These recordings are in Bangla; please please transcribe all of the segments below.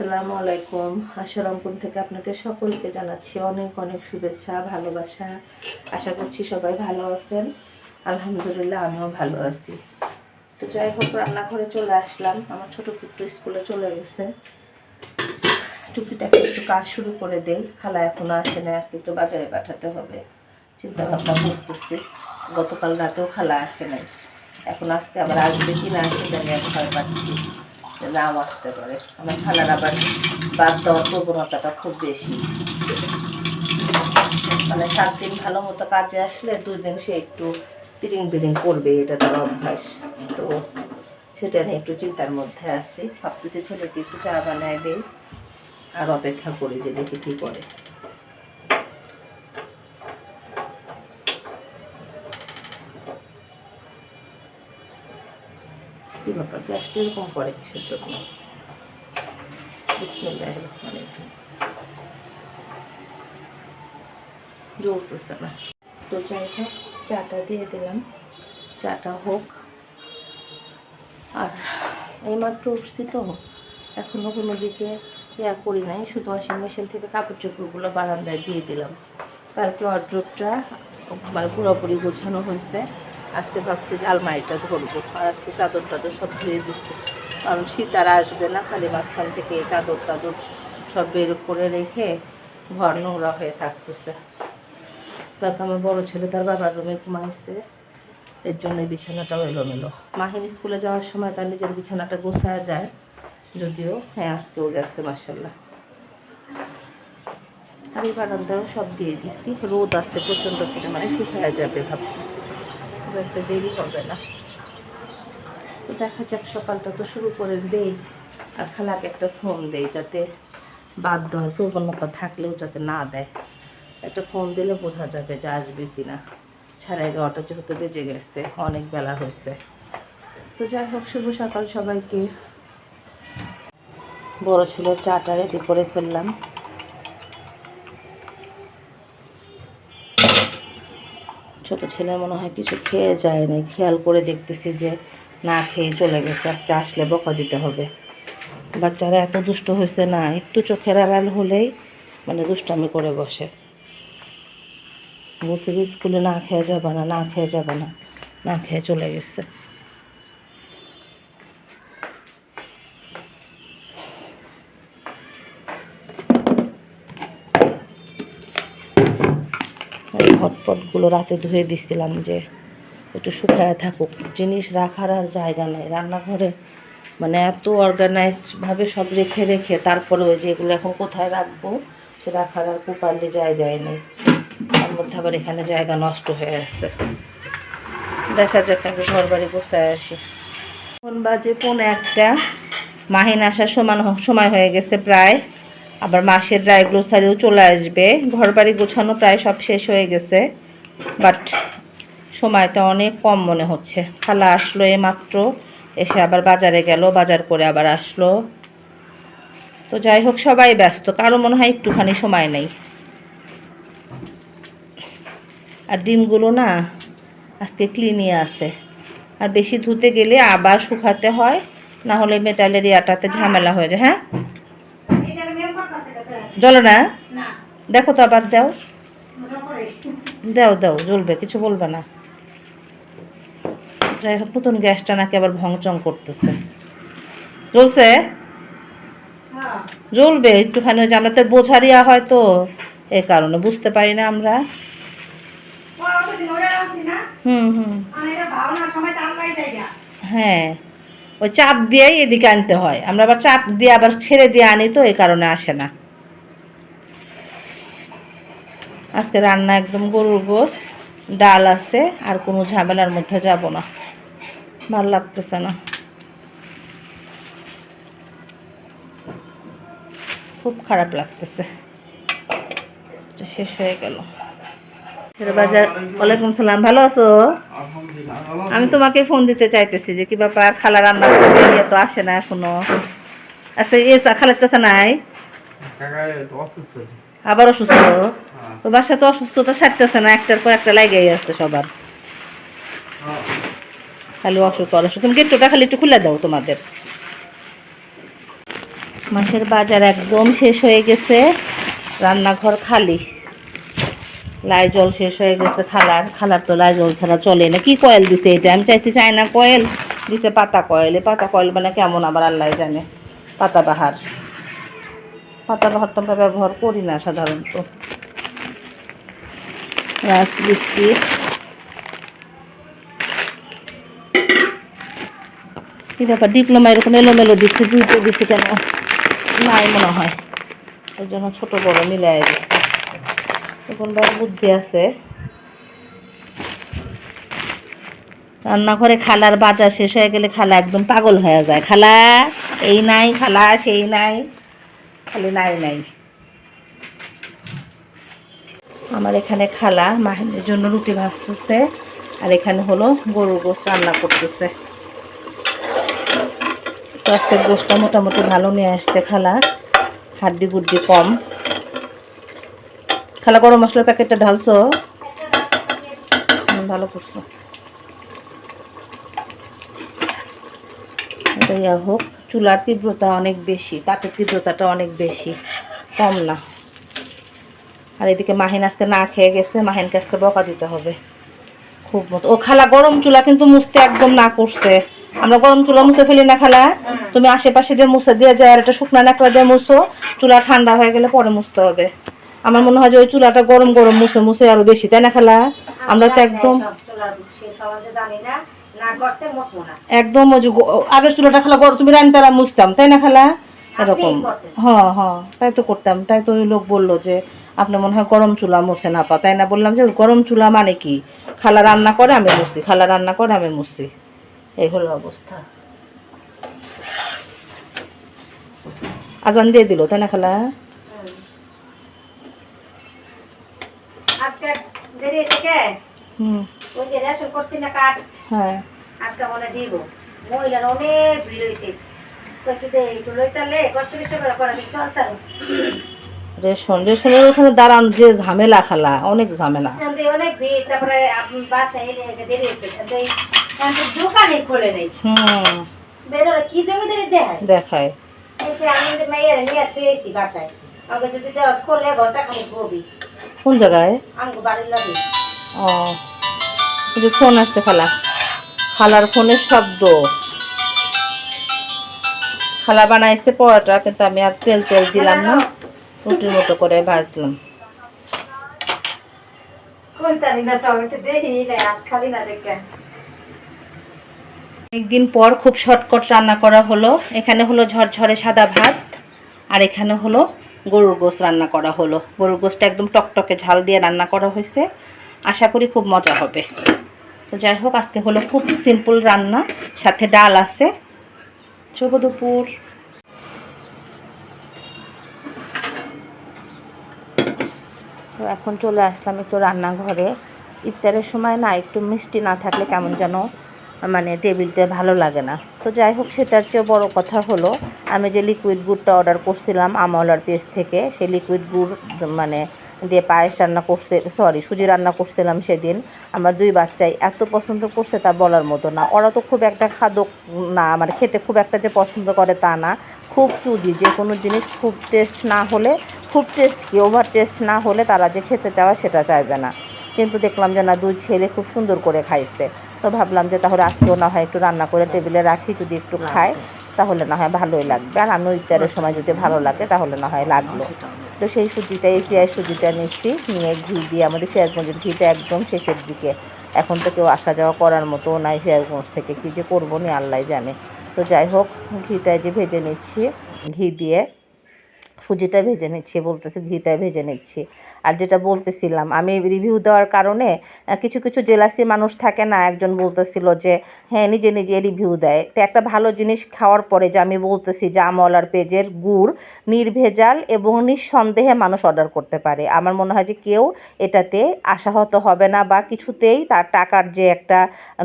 আসসালামু আলাইকুম। আশারমপুর থেকে আপনাদের সকলকে জানাচ্ছি অনেক অনেক শুভেচ্ছা, ভালোবাসা। আশা করছি সবাই ভালো আছেন। আলহামদুলিল্লাহ আমিও ভালো আছি। তো যাই হোক, রান্নাঘরে চলে আসলাম। আমার ছোট পুত্র স্কুলে চলে গেছে। টুকিটাকে একটু কাজ শুরু করে দেই। খালা এখনো আসে না, আজকে একটু বাজারে পাঠাতে হবে, চিন্তা ভাবনা করতেছি। গতকাল রাতেও খালা আসে নাই, এখন আজকে আবার আসবে কি না আসে জানি, আমি ভয় পাচ্ছি নাও আসতে পারে। আমার খালার আবার বাদ দেওয়ার প্রবণতাটা খুব বেশি, মানে 7 দিন ভালো মতো কাজে আসলে 2 দিন সে একটু পিরিং পিরিং করবে, এটা তার অভ্যাস। তো সেটা নিয়ে একটু চিন্তার মধ্যে আছি। ভাবতেছি ছেলেকে একটু চা বানায় দেই আর অপেক্ষা করি যে দেখি কী করে। কী ব্যাপার, গ্যাসটা এরকম করে কিসের জন্য? বিসমিল্লাহির রহমানির রহিম। জ্বলতেছে না। তো যাই হোক, চাটা দিয়ে দিলাম, চাটা হোক। আর এইমাত্র উঠছি তো, এখনও কোনো দিকে ইয়া করি নাই, শুধু ওয়াশিং মেশিন থেকে কাপড় চোপড়গুলো বারান্দায় দিয়ে দিলাম। কালকে ওয়ার্ড্রোবটা মানে পুরোপুরি গোছানো হয়েছে। আজকে ভাবছি যে আলমারিটা ধরবো, আর আজকে চাদর টাদর সব ধুয়ে দিচ্ছি, কারণ শীত আর আসবে না। খালি মাঝখান থেকে চাদর টাদর সব বের করে রেখে ঘর নোংরা হয়ে থাকতেছে। তারপর আমার বড় ছেলে তার বাবার রুমে ঘুমাইছে, এর জন্য বিছানাটাও এলোমেলো। মাহিন স্কুলে যাওয়ার সময় তার নিজের বিছানাটা গোছায়া যায়, যদিও হ্যাঁ আজকেও গেছে মাশাআল্লাহ। আর এই বারান্দাও সব দিয়ে দিচ্ছি, রোদ আসছে প্রচণ্ড পরিমাণে, শুকায়া যাবে ভাবতেছি, খুব একটা দেরি হবে না। তো দেখা যাক, সকালটা তো শুরু করে দেই। আর খালাকে একটা ফোন দেই, যাতে বাদ দেওয়ার প্রবণতা থাকলেও যাতে না দেয়। একটা ফোন দিলে বোঝা যাবে যে আসবে কি না। 11:30 যেহেতু বেজে গেছে, অনেক বেলা হয়েছে। তো যাই হোক, শুভ সকাল সবাইকে। বড় ছেলের চাটা রেডি করে ফেললাম। ছোট ছেলে মনে হয় কিছু খেয়ে যায় নাই, খেয়াল করে দেখতেছি যে না খেয়ে চলে গেছে। আজকে আসলে বকা দিতে হবে। বাচ্চারা এত দুষ্ট হয়েছে না, একটু চোখের আড়াল হলেই মানে দুষ্টামি করে বসে। বলছে যে স্কুলে না খেয়ে যাবে না, না খেয়ে যাবে না, না খেয়ে চলে গেছে। হটপটগুলো রাতে ধুয়ে দিছিলাম যে একটু শুকায় থাকুক, জিনিস রাখার আর জায়গা নেই রান্নাঘরে, মানে এত অর্গানাইজডভাবে সব রেখে রেখে তারপরে ওই যে এগুলো এখন কোথায় রাখবো সে রাখার আর প্রপারলি জায়গায় নেই। তার মধ্যে আবার এখানে জায়গা নষ্ট হয়ে আছে। দেখা যাক, আগে ঘর বাড়ি গোছায় আসি। এখন বাজে 1:45, মাহিন আসার সময় হয়ে গেছে প্রায়। আবার মাসের ড্রাই গ্রোসারিও চলে আসবে। ঘর বাড়ি গোছানো প্রায় সব শেষ হয়ে গেছে, বাট সময়টা অনেক কম মনে হচ্ছে। খালা আসলো মাত্র, এসে আবার বাজারে গেল, বাজার করে আবার আসলো। তো যাই হোক, সবাই ব্যস্ত, কারো মনে হয় একটুখানি সময় নেই। আর ডিমগুলো না আজকে ক্লিনই আছে, আর বেশি ধুতে গেলে আবার শুকাতে হয়, না হলে মেটালের ইয়াটাতে ঝামেলা হয়ে যায়। হ্যাঁ জ্বলো না, দেখো তো আবার দাও দাও দাও, জ্বলবে, কিছু বলবে না। যাই হোক, নতুন গ্যাসটা নাকি আবার ভংচং করতেছে। জ্বলছে, জ্বলবে একটুখানি, ওই যে আমরা তো বোঝারিয়া হয় তো এই কারণে বুঝতে পারি না আমরা। হ্যাঁ, ওই চাপ দিয়েই এদিকে আনতে হয়, আমরা আবার চাপ দিয়ে আবার ছেড়ে দিয়ে আনি, তো এই কারণে আসে না। আজকে রান্না একদম গরুর গোশ, ডাল আছে, আর কোনো ঝামেলার মধ্যে যাব না, ভালো লাগতেছে না, খুব খারাপ লাগতেছে। শেষ হয়ে গেল বাজার। ওয়ালাইকুম সালাম, ভালো আছো? আমি তোমাকে ফোন দিতে চাইতেছি যে কি ব্যাপার, খালা রান্না করতে গিয়ে তো আসে না এখনো। আচ্ছা, খালার চাচা নাই, আবার অসুস্থ? ওই বাসায় তো অসুস্থতা সারতেছে না, একটার পর একটা লাগেই আছে সবার, খালি অসুখ অসুখ। তুমি গেটটা খালি একটু খুলে দাও তোমাদের। মাছের বাজার একদম শেষ হয়ে গেছে, রান্নাঘর খালি। লাইজল শেষ হয়ে গেছে খালার তো লাইজল ছাড়া চলে না। কি কয়েল দিছে এটা? আমি চাইছি চায়না কয়েল, দিছে পাতা কয়েল। এই পাতা কয়েল মানে কেমন আবার আল্লাহ জানে। পাতাবাহার তো আমরা ব্যবহার করি না সাধারণত। রাস্ক বিস্কিট, কি ব্যাপার ডিপ্লোমা এরকম এলোমেলো দিচ্ছে, দুটো দিচ্ছে কেন? নাই মনে হয়, ওই জন্য ছোটো বড় মিলাই দিচ্ছে। এখন বুদ্ধি আছে। রান্নাঘরে খালার বাজার শেষ হয়ে গেলে খালা একদম পাগল হয়ে যায়। খালা এই নাই, খালা সেই নাই, খালি নাই নাই। আমার এখানে খালা মাহিনের জন্য রুটি ভাজতেছে, আর এখানে হলো গরুর গোশত রান্না করতেছে। তো আজকের গোশতটা মোটামুটি ভালো নিয়ে আসছে খালা, হাড্ডি গুড্ডি কম। খালা গরম মশলার প্যাকেটটা ঢালছো? ভালো করছো। ইয়া হোক, চুলার তীব্রতা অনেক বেশি, তাপের তীব্রতাটা অনেক বেশি, কম না। আর এদিকে মাহিন আজকে না খেয়ে গেছে, মাহিনকে আজকে বকা দিতে হবে খুব মতো। ও খালা গরম চুলা কিন্তু মুছতে একদম না করছে। আমরা গরম চুলা মুছে ফেলি না খালা? তুমি আশেপাশে দিয়ে মুছে দিয়ে যায় আর একটা শুকনা ন্যাকড়া দিয়ে মুছো, চুলা ঠান্ডা হয়ে গেলে পরে মুছতে হবে। আমার মনে হয় যে ওই চুলাটা গরম গরম মুছে মুছে আরো বেশি, তাই না খালা? আমরা তো একদম একদম ওই যে আগের চুলাটা খালা গরম, তুমি রান্তারা মুছতাম তাই না খালা? এরকম হ্যাঁ হ্যাঁ, তাই তো করতাম। তাই তো ওই লোক বললো যে আপনি মনে হয় গরম চুলা মোছে না পা। তাই না বললাম যে গরম চুলা মানে কি, খালা রান্না করে আমি মুছি, খালা রান্না করে আমি মুছি, এই হলো অবস্থা। আজান দিয়ে দিল তাই না খালা? হ্যাঁ আজকে মনে দিব মহিলার অনেক ভিড় হয়েছে, রেশনের ওখানে দাঁড়ান যে ঝামেলা খালা, অনেক ঝামেলা, অনেক ভিড়। তারপরে বাসায় দেরি হয়েছে, দোকানে খোলে নেই। কি জমিদারি দেখায় এসে আমি মেয়ের নিয়ে ছুঁয়েছি বাসায়, আমাকে যদি দেওয়া খোলে ঘন্টা খানি ঘুবি। কোন জায়গায়? আমাকে বাড়ির লাগে। ও যে ফোন আসছে খালা, খালার ফোনের শব্দ। খালা বানাইছে পরোটা, কিন্তু আমি আর তেল দিলাম না, রুটির মতো করে ভাজলাম। একদিন পর খুব শর্টকাট রান্না করা হলো। এখানে হলো ঝরঝরে সাদা ভাত, আর এখানে হলো গরুর গোশত রান্না করা হলো। গরুর গোশতটা একদম টকটকে ঝাল দিয়ে রান্না করা হয়েছে, আশা করি খুব মজা হবে। তো যাই হোক, আজকে হলো খুব সিম্পল রান্না, সাথে ডাল আছে। শুভ দুপুর। তো এখন চলে আসলাম একটু রান্নাঘরে। ইফতারের সময় না একটু মিষ্টি না থাকলে কেমন যেন মানে টেবিলতে ভালো লাগে না। তো যাই হোক, সেটার চেয়ে বড় কথা হলো আমি যে লিকুইড গুড়টা অর্ডার করছিলাম আমলার পেজ থেকে, সেই লিকুইড গুড় মানে দিয়ে পায়েস রান্না করছে, সুজি রান্না করছিলাম সেদিন। আমার দুই বাচ্চাই এত পছন্দ করছে তা বলার মতো না। ওরা তো খুব একটা খাদক না, মানে খেতে খুব একটা যে পছন্দ করে তা না, খুব চুজি। যে কোনো জিনিস খুব টেস্ট না হলে, খুব টেস্ট কি ওভার টেস্ট না হলে তারা যে খেতে চাওয়া সেটা চাইবে না। কিন্তু দেখলাম যে না, দুই ছেলে খুব সুন্দর করে খাইছে। তো ভাবলাম যে তাহলে আজকেও না হয় একটু রান্না করে টেবিলে রাখি, যদি একটু খায় তাহলে না হয় ভালোই লাগবে। আর আমি ইফতারের সময় যদি ভালো লাগে তাহলে না হয় লাগলো। তো সেই সুজিটা, এসিআই সুজিটা নিচ্ছি, নিয়ে ঘি দিয়ে, আমাদের সিরাজগঞ্জের ঘিটা একদম শেষের দিকে, এখন তো কেউ আসা যাওয়া করার মতো নাই সিরাজগঞ্জ থেকে, কী যে করবো নি আল্লাহ জানে। তো যাই হোক, ঘিটায় যে ভেজে নিচ্ছি, ঘি দিয়ে সুজিটা ভেজে নিচ্ছি, বলতেছি ঘিটা ভেজে নিচ্ছি। আর যেটা বলতেছিলাম, আমি রিভিউ দেওয়ার কারণে কিছু কিছু জেলাসি মানুষ থাকে না, একজন বলতেছিল যে হ্যাঁ নিজে নিজে রিভিউ দেয়। তো একটা ভালো জিনিস খাওয়ার পরে যে আমি বলতেছি যে আমলার পেজের গুড় নির্ভেজাল এবং নিঃসন্দেহে মানুষ অর্ডার করতে পারে। আমার মনে হয় যে কেউ এটাতে আশাহত হবে না, বা কিছুতেই তার টাকার যে একটা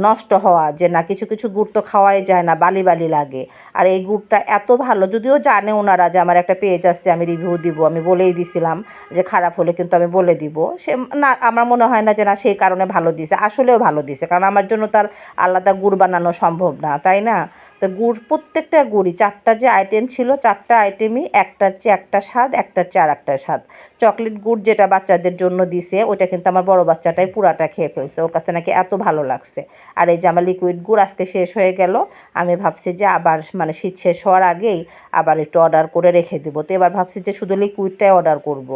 নষ্ট হওয়া, যে না কিছু কিছু গুড় তো খাওয়াই যায় না, বালি বালি লাগে। আর এই গুড়টা এত ভালো, যদিও জানে ওনারা যে আমার একটা পেজ আছে আছে, আমি রিভিউ দিব, আমি বলেই দিছিলাম যে খারাপ হলে কিন্তু আমি বলে দিব। সে না, আমার মনে হয় না যে না সেই কারণে ভালো দিছে, আসলেও ভালো দিছে, কারণ আমার জন্য তার আলাদা গুড় বানানো সম্ভব না, তাই না? তো গুড়, প্রত্যেকটা গুড়ই, 4টা যে আইটেম ছিল 4টা আইটেমই একটার চেয়ে একটা স্বাদ, একটার চেয়ে আর একটা স্বাদ। চকলেট গুড় যেটা বাচ্চাদের জন্য দিছে ওইটা কিন্তু আমার বড় বাচ্চাটাই পুরাটা খেয়ে ফেলছে, ওর কাছে নাকি এত ভালো লাগছে। আর এই যে আমার লিকুইড গুড় আজকে শেষ হয়ে গেল, আমি ভাবছি যে আবার মানে শীত শেষ হওয়ার আগেই আবার একটু অর্ডার করে রেখে দেবো। তো এবার ভাবছি যে শুধু লিকুইডটাই অর্ডার করব,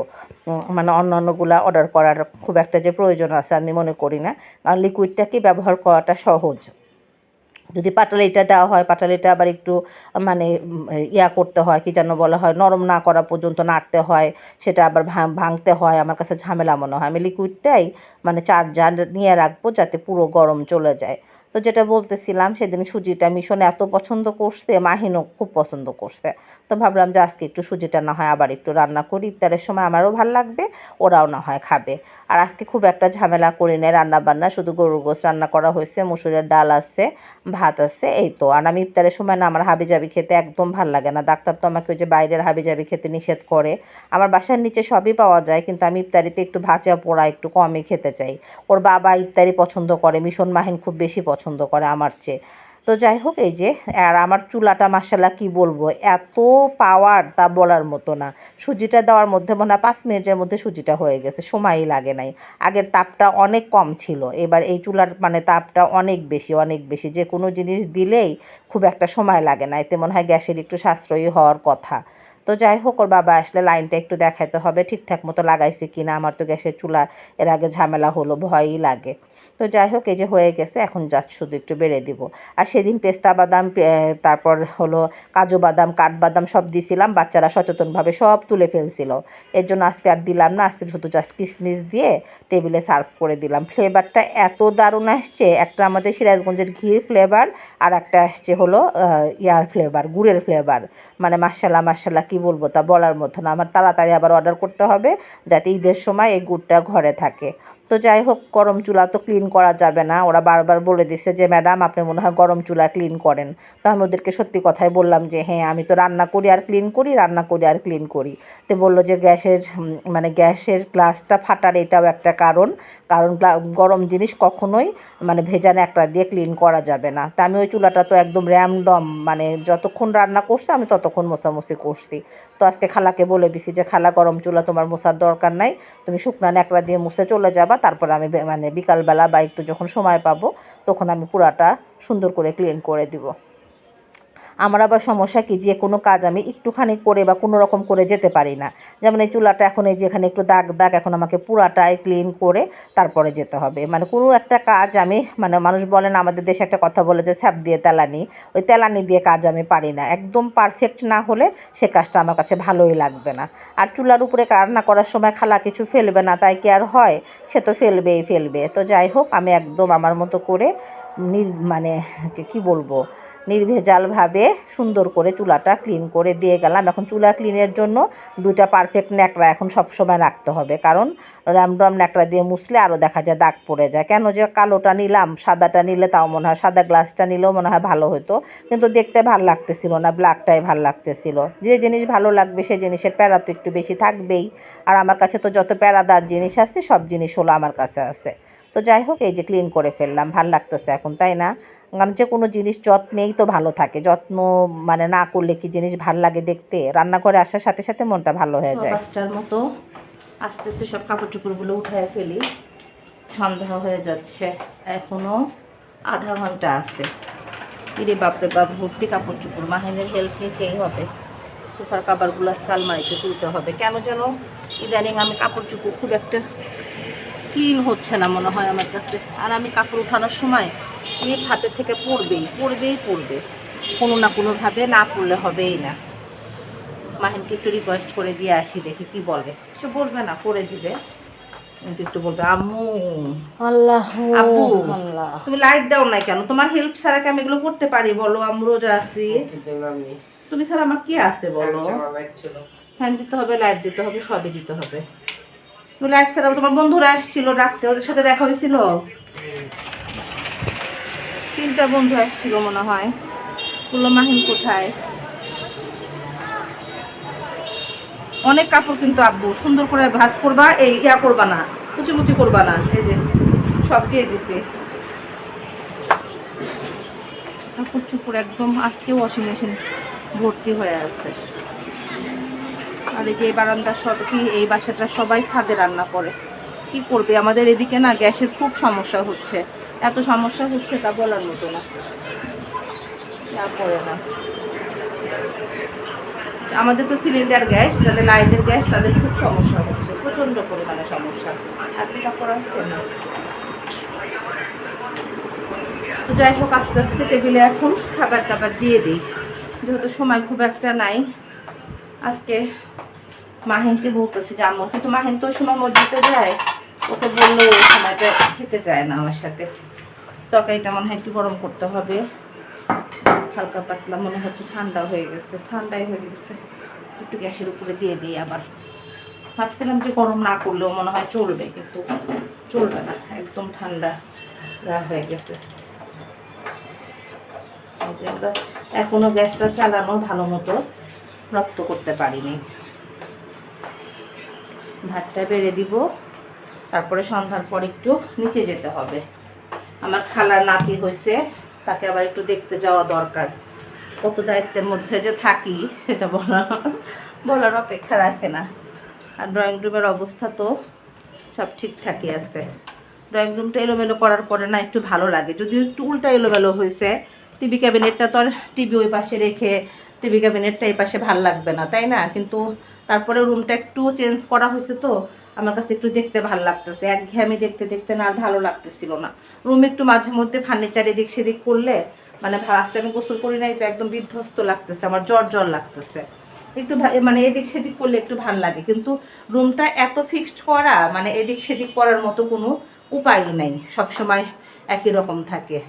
মানে অন্যান্যগুলো অর্ডার করার খুব একটা যে প্রয়োজন আছে আমি মনে করি না, কারণ লিকুইডটাকে ব্যবহার করাটা সহজ। যদি পাটালিটা দেওয়া হয়, পাটালিটা আবার একটু মানে ইয়া করতে হয়, কি যেন বলা হয়, নরম না করা পর্যন্ত নাড়তে হয়, সেটা আবার ভাঙতে হয়, আমার কাছে ঝামেলা মনে হয়। আমি লিকুইডটাই মানে 4 জার নিয়ে রাখবো যাতে পুরো গরম চলে যায়। তো যেটা বলতেছিলাম, সেদিন সুজিটা মিশন এত পছন্দ করছে, মাহিনও খুব পছন্দ করছে। তো ভাবলাম যে আজকে একটু সুজিটা না হয় আবার একটু রান্না করি, ইফতারের সময় আমারও ভাল লাগবে, ওরাও না হয় খাবে। আর আজকে খুব একটা ঝামেলা করি না রান্না বান্না, শুধু গরুর গোশত রান্না করা হয়েছে, মসুরের ডাল আছে, ভাত আছে, এই তো। আর আমি ইফতারের সময় না, আমার হাবিজাবি খেতে একদম ভাল লাগে না। ডাক্তার তো আমাকে ওই যে বাইরের হাবিজাবি খেতে নিষেধ করে। আমার বাসার নিচে সবই পাওয়া যায়, কিন্তু আমি ইফতারিতে একটু ভাজা পোড়া একটু কমই খেতে চাই। ওর বাবা ইফতারি পছন্দ করে, মিশন মাহিন খুব বেশি পছন্দ করে আমার চেয়ে। তো যাই হোক, এই যে, আর আমার চুলাটা মাশাআল্লাহ কি বলবো, এত পাওয়ার তা বলার মতো না। সুজিটা দেওয়ার মধ্যে মনে হয় 5 মিনিটের মধ্যে সুজিটা হয়ে গেছে, সময়ই লাগে নাই। আগের তাপটা অনেক কম ছিল, এবার এই চুলার মানে তাপটা অনেক বেশি, অনেক বেশি। যে কোনো জিনিস দিলেই খুব একটা সময় লাগে না, এতে মনে হয় গ্যাসের একটু সাশ্রয়ী হওয়ার কথা। তো যাই হোক, ওর বাবা আসলে লাইনটা একটু দেখাইতে হবে ঠিকঠাক মতো লাগাইছে কিনা, আমার তো গ্যাসের চুলা এর আগে ঝামেলা হলো, ভয়ই লাগে। তো যাই হোক, এই যে হয়ে গেছে, এখন জাস্ট শুধু একটু বেড়ে দিব। আর সেদিন পেস্তা বাদাম, তারপর হলো কাজু বাদাম, কাঠবাদাম সব দিছিলাম, বাচ্চারা সচেতনভাবে সব তুলে ফেলছিল। এর জন্য আজকে আর দিলাম না, আজকে শুধু জাস্ট কিশমিশ দিয়ে টেবিলে সার্ভ করে দিলাম। ফ্লেভারটা এত দারুণ আসছে, একটা আমাদের সিরাজগঞ্জের ঘির ফ্লেভার, আর একটা আসছে হলো ইয়ার ফ্লেভার, গুড়ের ফ্লেভার। মানে মাশাআল্লাহ মাশাআল্লাহ, কী বলবো তা বলার মতো না। আমার তাড়াতাড়ি আবার অর্ডার করতে হবে যাতে ঈদের সময় এই গুড়টা ঘরে থাকে। তো যাই হোক, গরম চুলা তো ক্লিন করা যাবে না, ওরা বারবার বলে দিচ্ছে যে ম্যাডাম আপনি মনে হয় গরম চুলা ক্লিন করেন। তো আমি ওদেরকে সত্যি কথাই বললাম যে হ্যাঁ, আমি তো রান্না করি আর ক্লিন করি, রান্না করি আর ক্লিন করি। তো বললো যে মানে গ্যাসের গ্লাসটা ফাটার এটাও একটা কারণ, কারণ গরম জিনিস কখনোই মানে ভেজা ন্যাকড়া দিয়ে ক্লিন করা যাবে না। তা আমি ওই চুলাটা তো একদম র্যান্ডম, মানে যতক্ষণ রান্না করছে আমি ততক্ষণ মোছামুছি করছি। তো আজকে খালাকে বলে দিছি যে খালা, গরম চুলা তোমার মোছার দরকার নাই, তুমি শুকনা ন্যাকড়া দিয়ে মুছে চলে যাবা, তারপর আমি মানে বিকালবেলা বা একটু যখন সময় পাবো তখন আমি পুরাটা সুন্দর করে ক্লিন করে দিব। আমার আবার সমস্যা কি, যে কোনো কাজ আমি একটুখানি করে বা কোনো রকম করে যেতে পারি না। যেমন এই চুলাটা এখন এই যেখানে একটু দাগ দাগ, এখন আমাকে পুরাটাই ক্লিন করে তারপরে যেতে হবে। মানে কোনো একটা কাজ আমি, মানে মানুষ বলেন আমাদের দেশে একটা কথা বলে যে স্যাপ দিয়ে তেলানি, ওই তেলানি দিয়ে কাজ আমি পারি না। একদম পারফেক্ট না হলে সে কাজটা আমার কাছে ভালোই লাগবে না। আর চুলার উপরে রান্না করার সময় খালা কিছু ফেলবে না তাই কি আর হয়, সে তো ফেলবেই ফেলবে। তো যাই হোক, আমি একদম আমার মতো করে মানে কি বলবো, নির্ভেজালভাবে সুন্দর করে চুলাটা ক্লিন করে দিয়ে গেলাম। এখন চুলা ক্লিনের জন্য 2টা পারফেক্ট ন্যাকড়া এখন সবসময় রাখতে হবে, কারণ র্যামডম ন্যাকড়া দিয়ে মুছলে আরও দেখা যায় দাগ পড়ে যায়। কেন যে কালোটা নিলাম, সাদাটা নিলে তাও মনে হয়, সাদা গ্লাসটা নিলেও মনে হয় ভালো হতো, কিন্তু দেখতে ভালো লাগতেছিল না, ব্ল্যাকটাই ভালো লাগতেছিল। যে জিনিস ভালো লাগবে সে জিনিসের প্যারা তো একটু বেশি থাকবেই, আর আমার কাছে তো যত প্যারাদার জিনিস আছে সব জিনিস হলো আমার কাছে আছে। তো যাই হোক, এই যে ক্লিন করে ফেললাম, ভাল লাগতেছে এখন, তাই না? কারণ যে কোনো জিনিস যত্নেই তো ভালো থাকে, যত্ন মানে না করলে কি জিনিস ভাল লাগে দেখতে? রান্নাঘরে আসার সাথে সাথে মনটা ভালো হয়ে যায়। 5টার মতো আস্তে আস্তে সব কাপড় চোপড়গুলো উঠায় ফেলি, সন্ধ্যা হয়ে যাচ্ছে, এখনও আধা ঘন্টা আছে। ইরে বাপরে বাপ, ভর্তি কাপড় চোপড়, মাহিনের হেল্প নিতেই হবে। সোফার কাভারগুলো আজকে আলমারিতে তুলতে হবে। কেন যেন ইদানিং আমি কাপড় চোপড় খুব একটা ক্লিন হচ্ছে না মনে হয় আমার কাছে। আর আমি কাপড় উঠানোর সময় ক্লিপ হাতের থেকে পড়বে কোনো না কোনোভাবে, না পড়লে হবেই না। মাহিনকে একটু রিকোয়েস্ট করে দিয়ে আসি, দেখি কি বলে। কিছু বলবে না, করে দিবে, কিন্তু একটু বলবে আম্মু, আল্লাহ আব্বু আল্লাহ, তুমি লাইট দাও না কেন? তোমার হেল্প ছাড়া কি আমি এগুলো করতে পারি বলো? আমি রোজা আছি, তুমি ছাড়া আমার কি আছে বলো? ফ্যান দিতে হবে, লাইট দিতে হবে, সবই দিতে হবে। তুমি লাইট ছাড়াও, তোমার বন্ধুরা আসছিল ডাকতে, ওদের সাথে দেখা হয়েছিল, 3টা বন্ধু আসছিল মনে হয়। বললো মাহিন কোথায়? অনেক কাপড় কিন্তু আব্বু সুন্দর করে ভাঁজ করবা, এই ইয়া করবা না, কুচি করবা না। এই যে সব দিয়ে দিছি কাপড় চুপড় একদম। আজকে ওয়াশিং মেশিন ভর্তি হয়ে আছে। আর এই যে এই বারান্দা সব কি, এই বাসাটা সবাই ছাদে রান্না করে। কি করবে, আমাদের এদিকে না গ্যাসের খুব সমস্যা হচ্ছে, এত সমস্যা হচ্ছে তা বলার মতো না। যা করে না, আমাদের তো সিলিন্ডার গ্যাস, যাদের লাইনের গ্যাস তাদের খুব সমস্যা হচ্ছে, প্রচণ্ড পরিমাণে সমস্যা। চাকরিটা করা হচ্ছে না। তো যাই হোক, আস্তে আস্তে টেবিলে এখন খাবার দাবার দিয়ে দিই, যেহেতু সময় খুব একটা নাই। আজকে মাহিনকে বলতেছি যে আম্মু, কিন্তু মাহিন তো ওই সময় মসজিদে যায়, ওকে বললেও ওই সময়টা খেতে চায় না আমার সাথে। তরকারিটা মনে হয় একটু গরম করতে হবে, হালকা পাতলা মনে হচ্ছে ঠান্ডা হয়ে গেছে, ঠান্ডাই হয়ে গেছে। একটু গ্যাসের উপরে দিয়ে দিই। আবার ভাবছিলাম যে গরম না করলেও মনে হয় চলবে, কিন্তু চলবে না, একদম ঠান্ডা হয়ে গেছে। আমরা এখনো গ্যাসটা চালানো ভালো মতো রপ্ত করতে পারিনি। ভাতটা বেড়ে দিব, তারপরে সন্ধ্যার পর একটু নিচে যেতে হবে। আমার খালার নাতি হয়েছে, তাকে আবার একটু দেখতে যাওয়া দরকার। কত দায়িত্বের মধ্যে যে থাকি সেটা বলার অপেক্ষা রাখে না। আর ড্রয়িং রুমের অবস্থা তো সব ঠিকঠাকই আছে। ড্রয়িং রুমটা এলোমেলো করার পরে না একটু ভালো লাগে, যদিও একটু উল্টা এলোমেলো হয়েছে। টিভি ক্যাবিনেটটা তো আর টিভি ওই পাশে রেখে টিভি ক্যাবিনেটটা এই পাশে ভালো লাগবে না, তাই না? কিন্তু তারপরে রুমটা একটু চেঞ্জ করা হয়েছে, তো আমার কাছে একটু দেখতে ভালো লাগতেছে। একঘেয়েমি দেখতে দেখতে না আর ভালো লাগতেছিল না। রুম একটু মাঝে মধ্যে ফার্নিচার এদিক সেদিক করলে, মানে আজকে আমি গোসল করি নাই তো একদম বিধ্বস্ত লাগতেছে, আমার জ্বর লাগতেছে। একটু মানে এদিক সেদিক করলে একটু ভাল লাগে, কিন্তু রুমটা এত ফিক্সড করা, মানে এদিক সেদিক করার মতো কোনো উপায় নেই, সবসময় একই রকম থাকে।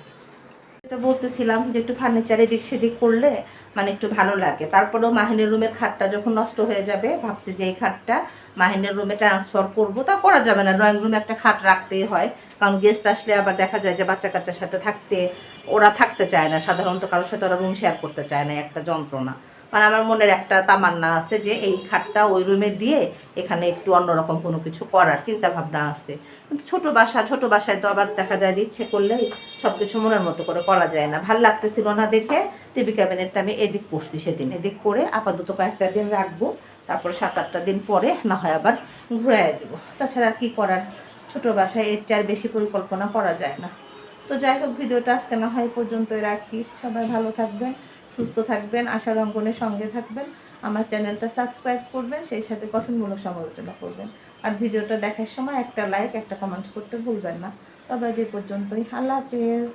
এটা বলতেছিলাম যে একটু ফার্নিচার এদিক সেদিক করলে মানে একটু ভালো লাগে। তারপরেও মাহিনের রুমের খাটটা যখন নষ্ট হয়ে যাবে, ভাবছি যে এই খাটটা মাহিনের রুমে ট্রান্সফার করবো। তা করা যাবে না, ড্রয়িং রুমে একটা খাট রাখতেই হয়, কারণ গেস্ট আসলে আবার দেখা যায় যে বাচ্চা কাচ্চার সাথে ওরা থাকতে চায় না, সাধারণত কারোর সাথে ওরা রুম শেয়ার করতে চায় না, একটা যন্ত্রণা। মানে আমার মনের একটা তামান্না আছে যে এই খাটটা ওই রুমে দিয়ে এখানে একটু অন্যরকম কোনো কিছু করার চিন্তা ভাবনা আছে। কিন্তু ছোট বাসায় তো আবার দেখা যায় যে ইচ্ছে করলেই সব কিছু মনের মতো করে করা যায় না। ভাল লাগতেছিল না দেখে টিভি ক্যাবিনেটটা আমি এডিট করছি সেদিন। এডিট করে আপাতত কয়েকটা দিন রাখবো, তারপরে 7-8টা দিন পরে না হয় আবার ঘুরাই দেবো। তাছাড়া আর কি করার, ছোট বাসায় এর চেয়ে বেশি পরিকল্পনা করা যায় না। তো যাই হোক, ভিডিওটা আজকে না হয় পর্যন্তই রাখি। সবাই ভালো থাকবেন, সুস্থ থাকবেন, আশার অঙ্গনের সঙ্গে থাকবেন, আমার চ্যানেলটা সাবস্ক্রাইব করবেন, সেই সাথে গঠনমূলক সমালোচনা করবেন। আর ভিডিওটা দেখার সময় একটা লাইক, একটা কমেন্টস করতে ভুলবেন না। তবে যে পর্যন্তই, আল্লাহ হাফেজ।